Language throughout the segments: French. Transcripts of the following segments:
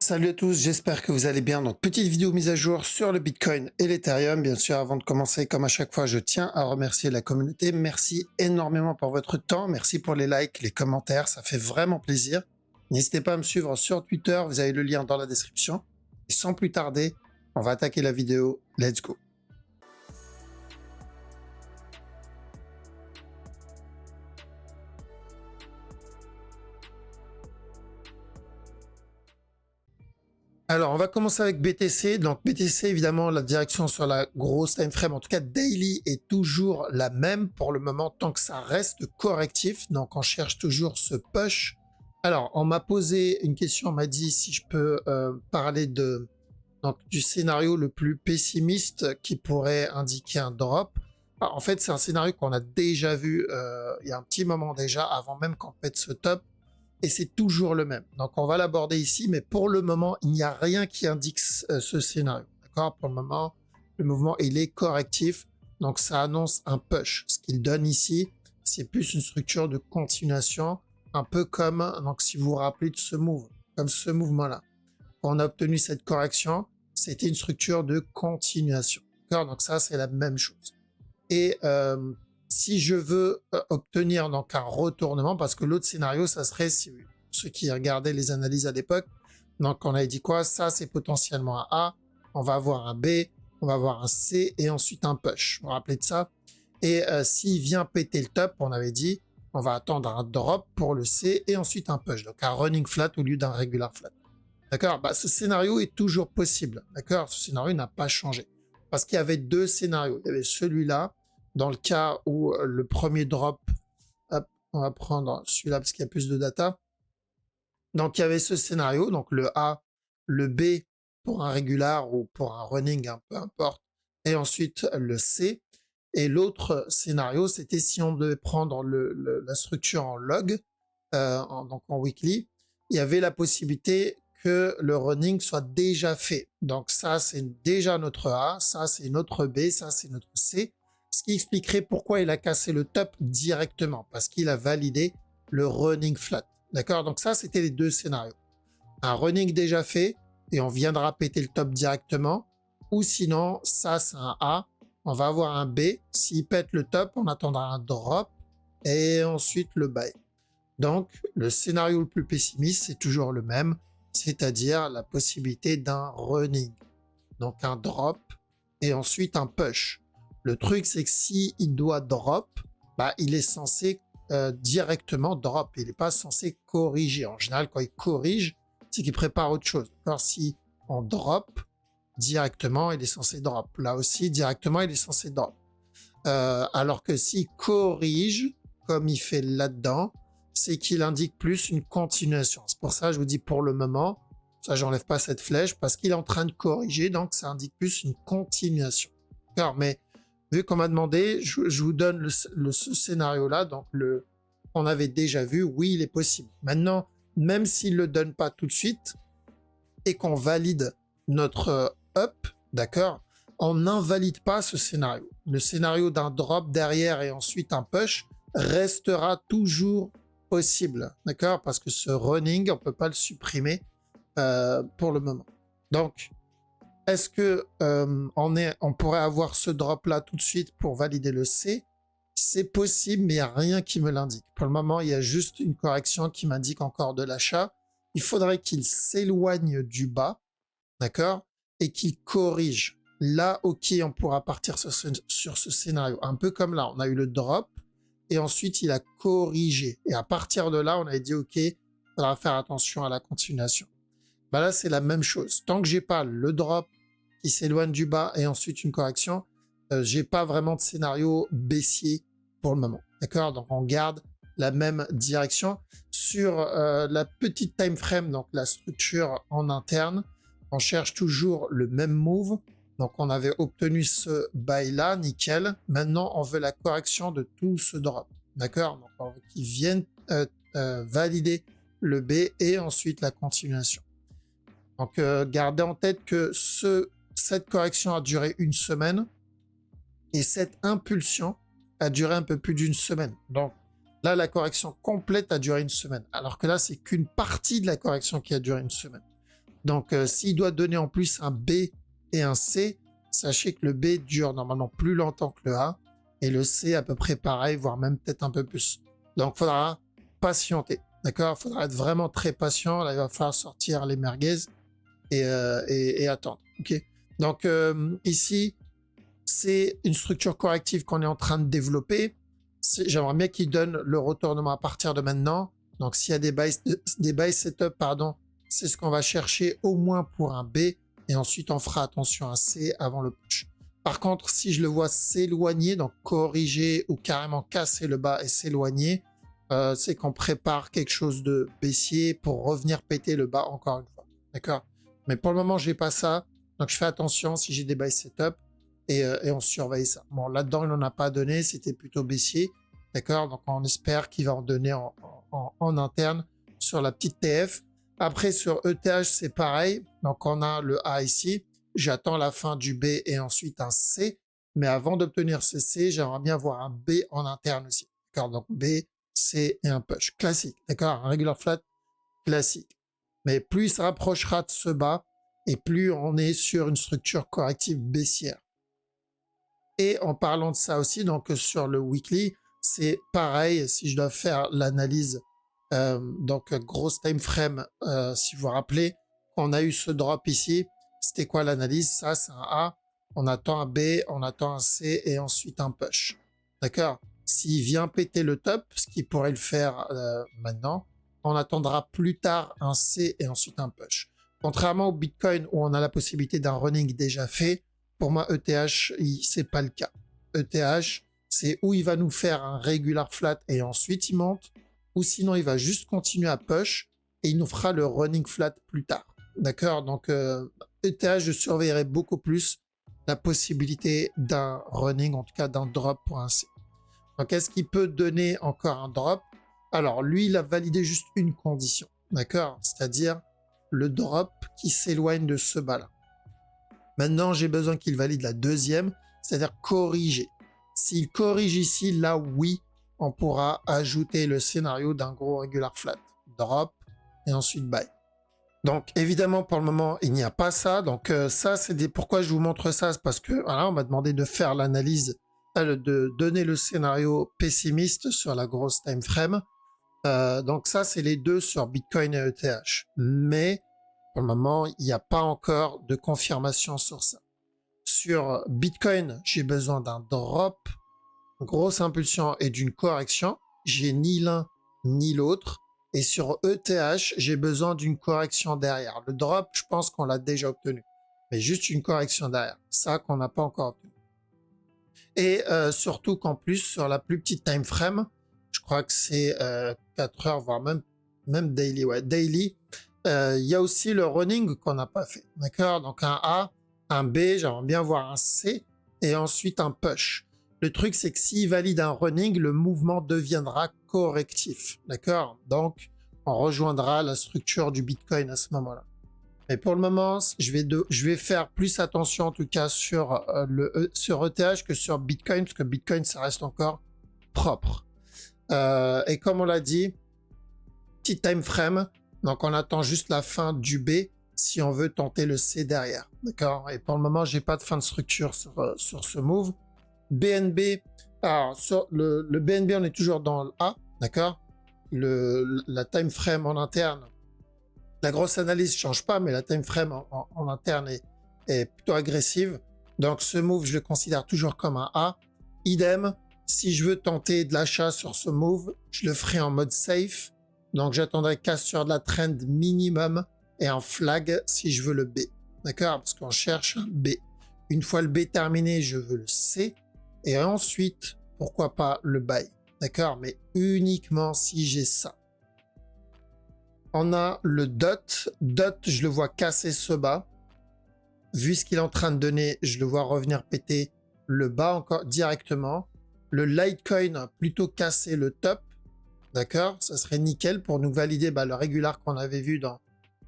Salut à tous, j'espère que vous allez bien. Donc, petite vidéo mise à jour sur le Bitcoin et l'Ethereum. Bien sûr, avant de commencer, comme à chaque fois, je tiens à remercier la communauté. Merci énormément pour votre temps. Merci pour les likes, les commentaires. Ça fait vraiment plaisir. N'hésitez pas à me suivre sur Twitter. Vous avez le lien dans la description. Et sans plus tarder, on va attaquer la vidéo. Let's go. Alors, on va commencer avec BTC. Donc, BTC, évidemment, la direction sur la grosse time frame, en tout cas daily, est toujours la même pour le moment, tant que ça reste correctif. Donc, on cherche toujours ce push. Alors, on m'a posé une question, on m'a dit si je peux parler du scénario le plus pessimiste qui pourrait indiquer un drop. Alors, en fait, c'est un scénario qu'on a déjà vu il y a un petit moment déjà, avant même qu'on pète ce top. Et c'est toujours le même. Donc on va l'aborder ici, mais pour le moment, il n'y a rien qui indique ce scénario. D'accord? Pour le moment, le mouvement, il est correctif. Donc ça annonce un push. Ce qu'il donne ici, c'est plus une structure de continuation, un peu comme, donc si vous vous rappelez de ce move, comme ce mouvement-là. Quand on a obtenu cette correction, c'était une structure de continuation. D'accord? Donc ça, c'est la même chose. Et si je veux obtenir donc un retournement, parce que l'autre scénario, ça serait, si ceux qui regardaient les analyses à l'époque, donc on avait dit quoi? Ça, c'est potentiellement un A, on va avoir un B, on va avoir un C et ensuite un push. Vous vous rappelez de ça? Et s'il vient péter le top, on avait dit, on va attendre un drop pour le C et ensuite un push. Donc un running flat au lieu d'un regular flat. D'accord? Bah, ce scénario est toujours possible. D'accord? Ce scénario n'a pas changé. Parce qu'il y avait deux scénarios. Il y avait celui-là, dans le cas où le premier drop, hop, on va prendre celui-là parce qu'il y a plus de data. Donc il y avait ce scénario, donc le A, le B pour un régular ou pour un running, hein, peu importe, et ensuite le C. Et l'autre scénario, c'était si on devait prendre la structure en log, donc en weekly, il y avait la possibilité que le running soit déjà fait. Donc ça, c'est déjà notre A, ça, c'est notre B, ça, c'est notre C. Ce qui expliquerait pourquoi il a cassé le top directement, parce qu'il a validé le running flat. D'accord? Donc ça, c'était les deux scénarios. Un running déjà fait, et on viendra péter le top directement. Ou sinon, ça, c'est un A. On va avoir un B. S'il pète le top, on attendra un drop. Et ensuite, le buy. Donc, le scénario le plus pessimiste, c'est toujours le même. C'est-à-dire la possibilité d'un running. Donc, un drop. Et ensuite, un push. Le truc, c'est que si il doit drop, bah, il est censé directement drop. Il n'est pas censé corriger. En général, quand il corrige, c'est qu'il prépare autre chose. Alors, si on drop directement, il est censé drop. Là aussi, directement, il est censé drop. Alors que s'il corrige, comme il fait là-dedans, c'est qu'il indique plus une continuation. C'est pour ça que je vous dis pour le moment, ça, j'enlève pas cette flèche parce qu'il est en train de corriger, donc ça indique plus une continuation. Alors, mais vu qu'on m'a demandé, je vous donne ce scénario-là, donc on avait déjà vu, oui, il est possible. Maintenant, même s'il le donne pas tout de suite et qu'on valide notre up, d'accord, on n'invalide pas ce scénario. Le scénario d'un drop derrière et ensuite un push restera toujours possible, d'accord, parce que ce running, on peut pas le supprimer pour le moment. Donc, est-ce que on pourrait avoir ce drop-là tout de suite pour valider le C? C'est possible, mais il n'y a rien qui me l'indique. Pour le moment, il y a juste une correction qui m'indique encore de l'achat. Il faudrait qu'il s'éloigne du bas, d'accord, et qu'il corrige. Là, ok, on pourra partir sur ce scénario. Un peu comme là, on a eu le drop, et ensuite il a corrigé. Et à partir de là, on a dit, ok, il faudra faire attention à la continuation. Bah là, c'est la même chose. Tant que j'ai pas le drop qui s'éloigne du bas et ensuite une correction, j'ai pas vraiment de scénario baissier pour le moment. D'accord? Donc on garde la même direction. Sur la petite time frame, donc la structure en interne, on cherche toujours le même move. Donc on avait obtenu ce buy là, nickel. Maintenant, on veut la correction de tout ce drop. D'accord? Donc on veut qu'ils viennent valider le B et ensuite la continuation. Donc, gardez en tête que cette correction a duré une semaine et cette impulsion a duré un peu plus d'une semaine. Donc, là, la correction complète a duré une semaine. Alors que là, c'est qu'une partie de la correction qui a duré une semaine. Donc, s'il doit donner en plus un B et un C, sachez que le B dure normalement plus longtemps que le A et le C à peu près pareil, voire même peut-être un peu plus. Donc, il faudra patienter, d'accord? Il faudra être vraiment très patient. Là, il va falloir sortir les merguez et attendre, ok? Donc, ici, c'est une structure corrective qu'on est en train de développer. J'aimerais bien qu'il donne le retournement à partir de maintenant. Donc, s'il y a des buy setup, pardon, c'est ce qu'on va chercher au moins pour un B. Et ensuite, on fera attention à C avant le push. Par contre, si je le vois s'éloigner, donc corriger ou carrément casser le bas et s'éloigner, c'est qu'on prépare quelque chose de baissier pour revenir péter le bas encore une fois. D'accord? Mais pour le moment, j'ai pas ça. Donc, je fais attention si j'ai des buy setup et on surveille ça. Bon, là-dedans, il n'en a pas donné. C'était plutôt baissier. D'accord? Donc, on espère qu'il va en donner en interne sur la petite TF. Après, sur ETH, c'est pareil. Donc, on a le A ici. J'attends la fin du B et ensuite un C. Mais avant d'obtenir ce C, j'aimerais bien voir un B en interne aussi. D'accord? Donc, B, C et un push. Classique. D'accord? Un regular flat classique. Mais plus il se rapprochera de ce bas et plus on est sur une structure corrective baissière. Et en parlant de ça aussi, donc sur le weekly, c'est pareil. Si je dois faire l'analyse, donc grosse time frame, si vous vous rappelez, on a eu ce drop ici. C'était quoi l'analyse? Ça, c'est un A. On attend un B, on attend un C et ensuite un push. D'accord? S'il vient péter le top, ce qui pourrait le faire maintenant, on attendra plus tard un C et ensuite un push. Contrairement au Bitcoin où on a la possibilité d'un running déjà fait, pour moi, ETH, c'est pas le cas. ETH, c'est où il va nous faire un regular flat et ensuite il monte, ou sinon il va juste continuer à push et il nous fera le running flat plus tard. D'accord? Donc, ETH, je surveillerai beaucoup plus la possibilité d'un running, en tout cas d'un drop pour un C. Donc, est-ce qu'il peut donner encore un drop? Alors, lui, il a validé juste une condition. D'accord? C'est-à-dire le drop qui s'éloigne de ce bas-là. Maintenant, j'ai besoin qu'il valide la deuxième, c'est-à-dire corriger. S'il corrige ici, là, oui, on pourra ajouter le scénario d'un gros regular flat. Drop et ensuite buy. Donc, évidemment, pour le moment, il n'y a pas ça. Donc, ça, c'est pourquoi je vous montre ça, c'est parce que, voilà, on m'a demandé de faire l'analyse, de donner le scénario pessimiste sur la grosse time frame. Donc, ça, c'est les deux sur Bitcoin et ETH. Mais, pour le moment, il n'y a pas encore de confirmation sur ça. Sur Bitcoin, j'ai besoin d'un drop, grosse impulsion et d'une correction. J'ai ni l'un ni l'autre. Et sur ETH, j'ai besoin d'une correction derrière. Le drop, je pense qu'on l'a déjà obtenu. Mais juste une correction derrière. Ça qu'on n'a pas encore obtenu. Et surtout qu'en plus, sur la plus petite time frame, je crois que c'est 4 heures, voire même daily. Ouais, daily. Il y a aussi le running qu'on n'a pas fait. D'accord? Donc un A, un B, j'aimerais bien voir un C et ensuite un push. Le truc, c'est que s'il valide un running, le mouvement deviendra correctif. D'accord? Donc, on rejoindra la structure du Bitcoin à ce moment-là. Mais pour le moment, je vais faire plus attention en tout cas sur, sur ETH que sur Bitcoin, parce que Bitcoin, ça reste encore propre. Et comme on l'a dit, petit time frame, donc on attend juste la fin du B si on veut tenter le C derrière. D'accord? Et pour le moment, j'ai pas de fin de structure sur ce move. BNB, alors sur le BNB, on est toujours dans le A, d'accord? La time frame en interne, la grosse analyse change pas, mais la time frame en interne est plutôt agressive. Donc ce move, je le considère toujours comme un A. Idem, si je veux tenter de l'achat sur ce move, je le ferai en mode safe. Donc j'attendrai cassure de la trend minimum et un flag si je veux le B. D'accord? Parce qu'on cherche un B. Une fois le B terminé, je veux le C. Et ensuite, pourquoi pas le buy. D'accord? Mais uniquement si j'ai ça. On a le DOT. DOT, je le vois casser ce bas. Vu ce qu'il est en train de donner, je le vois revenir péter le bas encore directement. Le Litecoin, plutôt casser le top. D'accord? Ça serait nickel pour nous valider le régular qu'on avait vu dans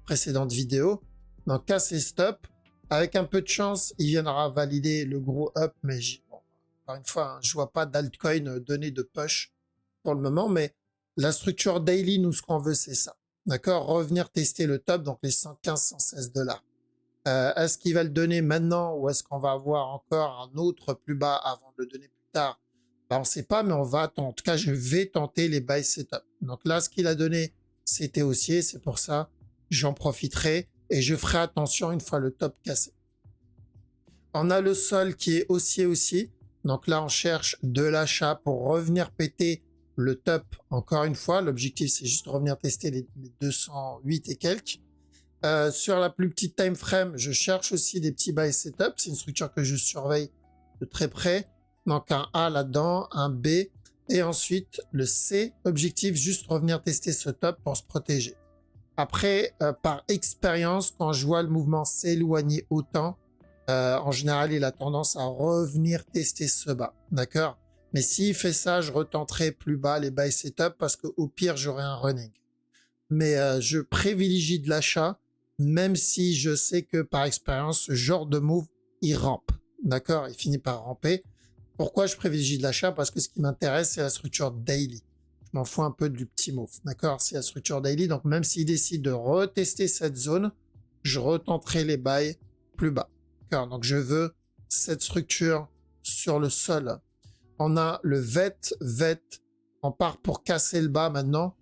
précédentes vidéos. Donc, casser stop. Avec un peu de chance, il viendra valider le gros up. Mais bon, encore une fois, je vois pas d'altcoin donner de push pour le moment. Mais la structure daily, nous, ce qu'on veut, c'est ça. d'accord, revenir tester le top, donc les 115-116 $. Est-ce qu'il va le donner maintenant ou est-ce qu'on va avoir encore un autre plus bas avant de le donner plus tard? Ben, on ne sait pas, mais on va attendre. En tout cas, je vais tenter les buy setup. Donc là, ce qu'il a donné, c'était haussier, c'est pour ça, j'en profiterai et je ferai attention une fois le top cassé. On a le sol qui est haussier aussi. Donc là, on cherche de l'achat pour revenir péter le top encore une fois. L'objectif, c'est juste de revenir tester les 208 et quelques. Sur la plus petite time frame, je cherche aussi des petits buy setup. C'est une structure que je surveille de très près. Donc un A là-dedans, un B et ensuite le C. Objectif, juste revenir tester ce top pour se protéger. Après, par expérience, quand je vois le mouvement s'éloigner autant, en général, il a tendance à revenir tester ce bas. D'accord? Mais s'il fait ça, je retenterai plus bas les buy setup parce qu'au pire, j'aurai un running. Mais je privilégie de l'achat, même si je sais que par expérience, ce genre de move, il rampe. D'accord? Il finit par ramper. Pourquoi je privilégie de l'achat? Parce que ce qui m'intéresse, c'est la structure daily. Je m'en fous un peu du petit move. D'accord? C'est la structure daily. Donc même s'il décide de retester cette zone, je retenterai les buys plus bas. D'accord? Donc je veux cette structure sur le sol. On a le VET. On part pour casser le bas maintenant.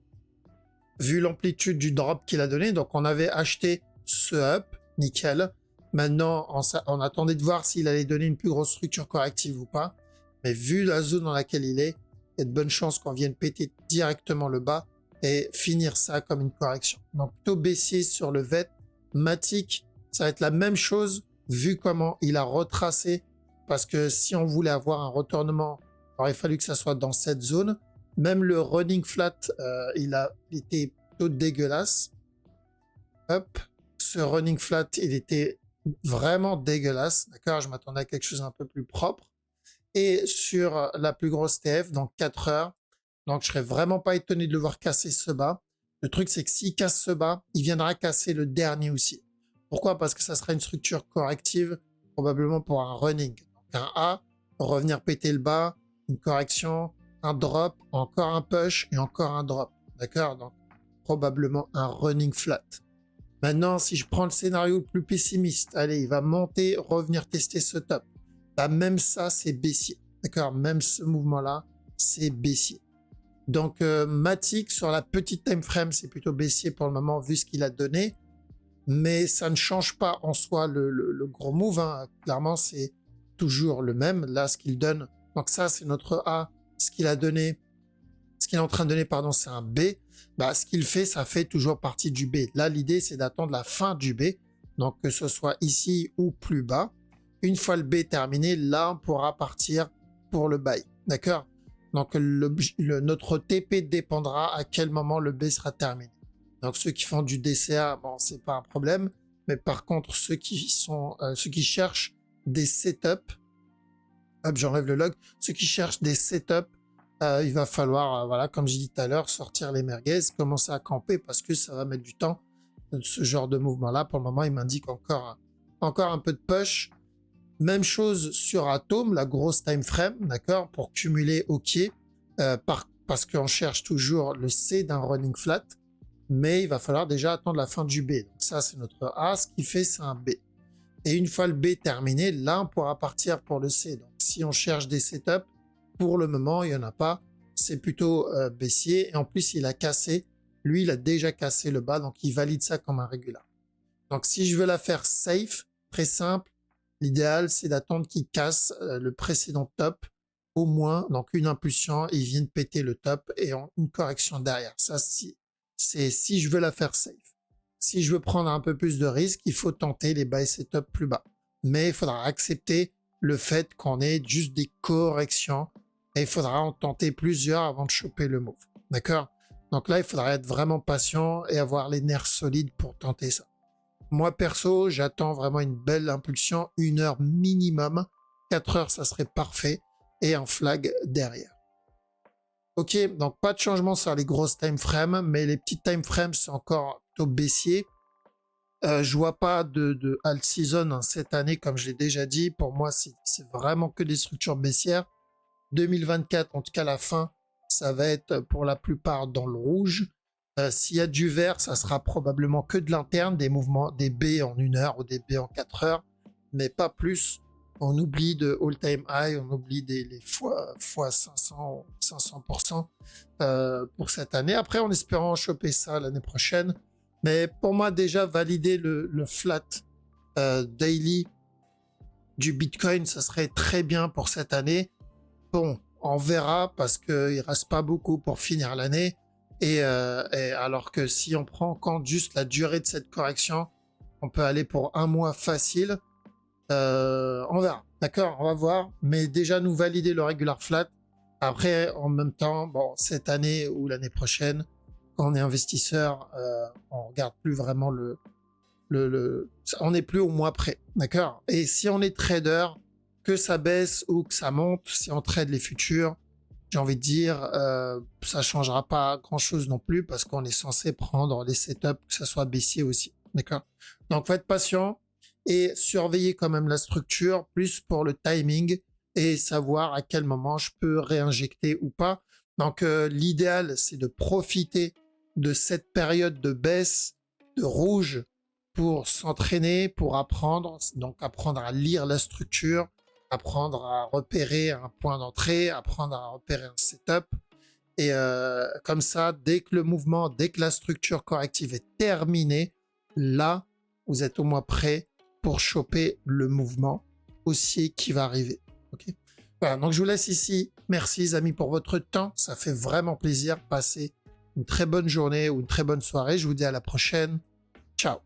Vu l'amplitude du drop qu'il a donné, donc on avait acheté ce up, nickel. Maintenant, on attendait de voir s'il allait donner une plus grosse structure corrective ou pas. Mais vu la zone dans laquelle il est, il y a de bonnes chances qu'on vienne péter directement le bas et finir ça comme une correction. Donc plutôt baissier sur le VET. Matic, ça va être la même chose vu comment il a retracé. Parce que si on voulait avoir un retournement, il aurait fallu que ça soit dans cette zone. Même le running flat, il a été plutôt dégueulasse. Hop, ce running flat, il était vraiment dégueulasse. D'accord, je m'attendais à quelque chose un peu plus propre. Et sur la plus grosse TF, donc 4 heures, donc je serais vraiment pas étonné de le voir casser ce bas. Le truc, c'est que s'il casse ce bas, il viendra casser le dernier aussi. Pourquoi? Parce que ça sera une structure corrective, probablement pour un running. Donc un A, revenir péter le bas, une correction, un drop, encore un push et encore un drop. D'accord? Donc probablement un running flat. Maintenant, si je prends le scénario le plus pessimiste, allez, il va monter, revenir tester ce top. Bah, même ça, c'est baissier. D'accord? Même ce mouvement-là, c'est baissier. Donc, Matic, sur la petite time frame, c'est plutôt baissier pour le moment, vu ce qu'il a donné. Mais ça ne change pas en soi le gros move. Hein. Clairement, c'est toujours le même. Là, ce qu'il donne. Donc ça, c'est notre A. Ce qu'il a donné, ce qu'il est en train de donner, pardon, c'est un B. Bah, ce qu'il fait, ça fait toujours partie du B. Là, l'idée, c'est d'attendre la fin du B. Donc, que ce soit ici ou plus bas. Une fois le B terminé, là, on pourra partir pour le buy. D'accord? Donc, notre TP dépendra à quel moment le B sera terminé. Donc, ceux qui font du DCA, bon, c'est pas un problème. Mais par contre, ceux qui cherchent des setups, hop, j'enlève le log. Ceux qui cherchent des setups, il va falloir, voilà, comme j'ai dit tout à l'heure, sortir les merguez, commencer à camper parce que ça va mettre du temps. Ce genre de mouvement-là, pour le moment, il m'indique encore un peu de push. Même chose sur Atom, la grosse time frame, d'accord, pour cumuler OK, parce qu'on cherche toujours le C d'un running flat, mais il va falloir déjà attendre la fin du B. Donc ça, c'est notre A, ce qui fait, c'est un B. Et une fois le B terminé, là, on pourra partir pour le C. Donc si on cherche des setups, pour le moment, il n'y en a pas. C'est plutôt baissier. Et en plus, il a cassé. Lui, il a déjà cassé le bas, donc il valide ça comme un régular. Donc si je veux la faire safe, très simple, l'idéal, c'est d'attendre qu'il casse le précédent top, au moins, donc une impulsion, il vient de péter le top et une correction derrière. Ça, c'est si je veux la faire safe. Si je veux prendre un peu plus de risque, il faut tenter les buy setup plus bas. Mais il faudra accepter le fait qu'on ait juste des corrections et il faudra en tenter plusieurs avant de choper le move. D'accord? Donc là, il faudra être vraiment patient et avoir les nerfs solides pour tenter ça. Moi, perso, j'attends vraiment une belle impulsion, 1 heure minimum. 4 heures, ça serait parfait. Et un flag derrière. Ok, donc pas de changement sur les grosses time frames, mais les petites time frames, c'est encore plutôt baissier. Je vois pas de alt season hein, cette année, comme je l'ai déjà dit. Pour moi, c'est vraiment que des structures baissières. 2024, en tout cas la fin, ça va être pour la plupart dans le rouge. S'il y a du vert, ça sera probablement que de l'interne, des mouvements, des B en 1 heure ou des B en 4 heures, mais pas plus. On oublie de all-time high, on oublie les fois 500, 500% pour cette année. Après, en espérant choper ça l'année prochaine. Mais pour moi, déjà, valider le flat daily du Bitcoin, ça serait très bien pour cette année. Bon, on verra parce qu'il reste pas beaucoup pour finir l'année. Et alors que si on prend en compte juste la durée de cette correction, on peut aller pour 1 mois facile. On verra, d'accord, on va voir. Mais déjà nous valider le regular flat. Après, en même temps, bon, cette année ou l'année prochaine, quand on est investisseur, on regarde plus vraiment on n'est plus au mois près, d'accord. Et si on est trader, que ça baisse ou que ça monte, si on trade les futurs, j'ai envie de dire, ça changera pas grand-chose non plus parce qu'on est censé prendre les setups, que ça soit baissier aussi, d'accord. Donc, faut être patient et surveiller quand même la structure, plus pour le timing et savoir à quel moment je peux réinjecter ou pas. Donc, l'idéal, c'est de profiter de cette période de baisse, de rouge, pour s'entraîner, pour apprendre, donc apprendre à lire la structure, apprendre à repérer un point d'entrée, apprendre à repérer un setup. Et comme ça, dès que le mouvement, dès que la structure corrective est terminée, là, vous êtes au moins prêt pour choper le mouvement haussier qui va arriver. Okay, voilà, donc je vous laisse ici. Merci les amis pour votre temps. Ça fait vraiment plaisir. Passez une très bonne journée ou une très bonne soirée. Je vous dis à la prochaine. Ciao.